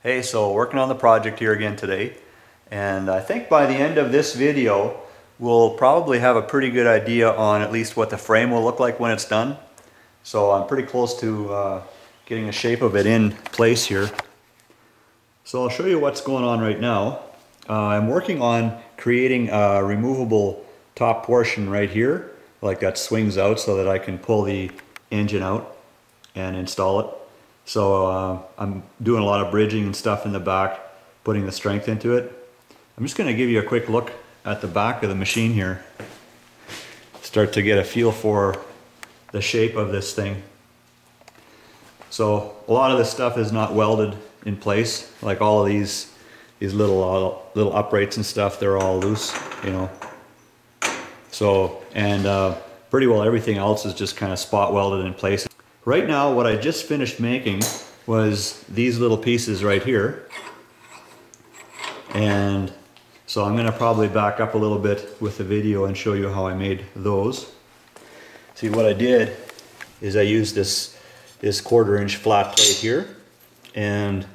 Hey, so working on the project here again today, and I think by the end of this video we'll probably have a pretty good idea on at least what the frame will look like when it's done. So I'm pretty close to getting the shape of it in place here. So I'll show you what's going on right now. I'm working on creating a removable top portion right here, like that swings out so that I can pull the engine out and install it. So I'm doing a lot of bridging and stuff in the back, putting the strength into it. I'm just going to give you a quick look at the back of the machine here. Start to get a feel for the shape of this thing. So a lot of this stuff is not welded in place, like all of these little uprights and stuff, they're all loose, you know. So, and pretty well everything else is just kind of spot welded in place. Right now, what I just finished making was these little pieces right here. And so I'm going to probably back up a little bit with the video and show you how I made those. See, what I did is I used this 1/4 inch flat plate here, and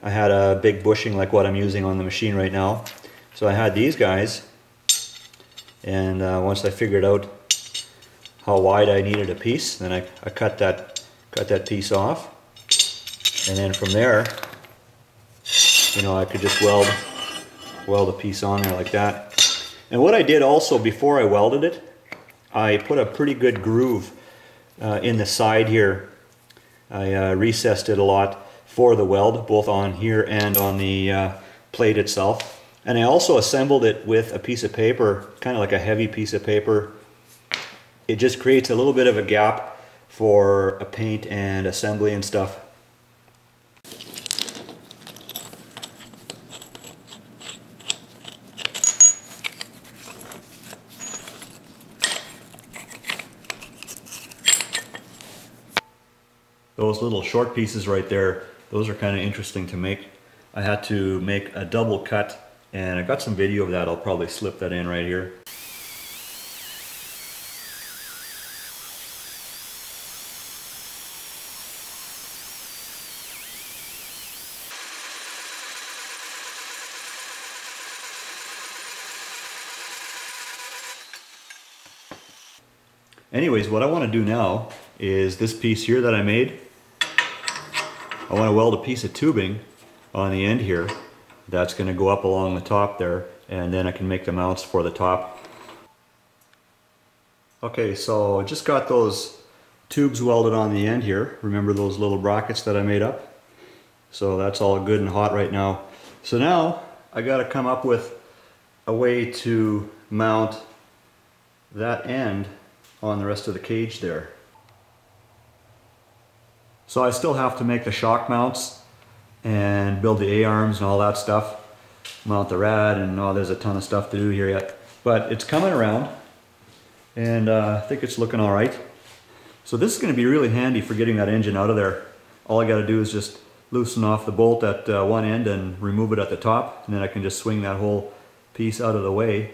I had a big bushing like what I'm using on the machine right now. So I had these guys, and once I figured out how wide I needed a piece, then I cut that piece off, and then from there, you know, I could just weld a piece on there like that. And what I did also before I welded it, I put a pretty good groove in the side here. I recessed it a lot for the weld, both on here and on the plate itself. And I also assembled it with a piece of paper, kind of like a heavy piece of paper. It just creates a little bit of a gap for a paint and assembly and stuff. Those little short pieces right there, those are kind of interesting to make. I had to make a double cut, and I got some video of that. I'll probably slip that in right here. Anyways, what I want to do now is this piece here that I made. I want to weld a piece of tubing on the end here that's going to go up along the top there, and then I can make the mounts for the top. Okay, so I just got those tubes welded on the end here. Remember those little brackets that I made up? So that's all good and hot right now. So now I got to come up with a way to mount that end on the rest of the cage there. So I still have to make the shock mounts and build the A-arms and all that stuff, mount the rad, and there's a ton of stuff to do here yet. But it's coming around, and I think it's looking all right. So this is going to be really handy for getting that engine out of there. All I got to do is just loosen off the bolt at one end and remove it at the top, and then I can just swing that whole piece out of the way,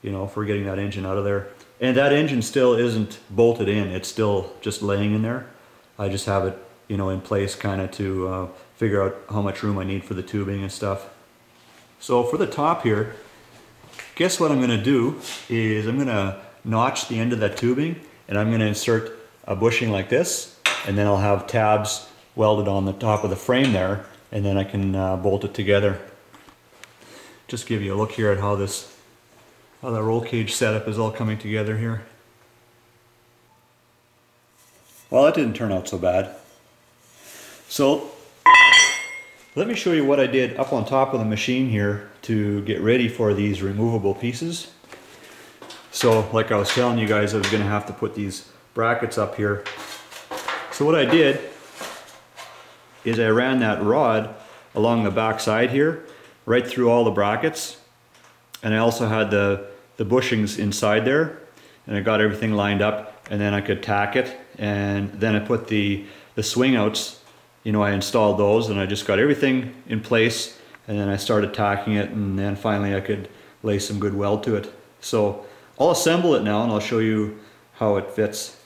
you know, for getting that engine out of there. And that engine still isn't bolted in, it's still just laying in there. I just have it, you know, in place kind of to figure out how much room I need for the tubing and stuff. So for the top here, guess what I'm going to do is I'm going to notch the end of that tubing, and I'm going to insert a bushing like this, and then I'll have tabs welded on the top of the frame there, and then I can bolt it together. Just give you a look here at how the roll cage setup is all coming together here. Well, that didn't turn out so bad. So let me show you what I did up on top of the machine here to get ready for these removable pieces. So like I was telling you guys, I was going to have to put these brackets up here. So what I did is I ran that rod along the back side here, right through all the brackets, and I also had the bushings inside there, and I got everything lined up, and then I could tack it, and then I put the swing outs, you know, I installed those, and I just got everything in place, and then I started tacking it, and then finally I could lay some good weld to it. So I'll assemble it now, and I'll show you how it fits.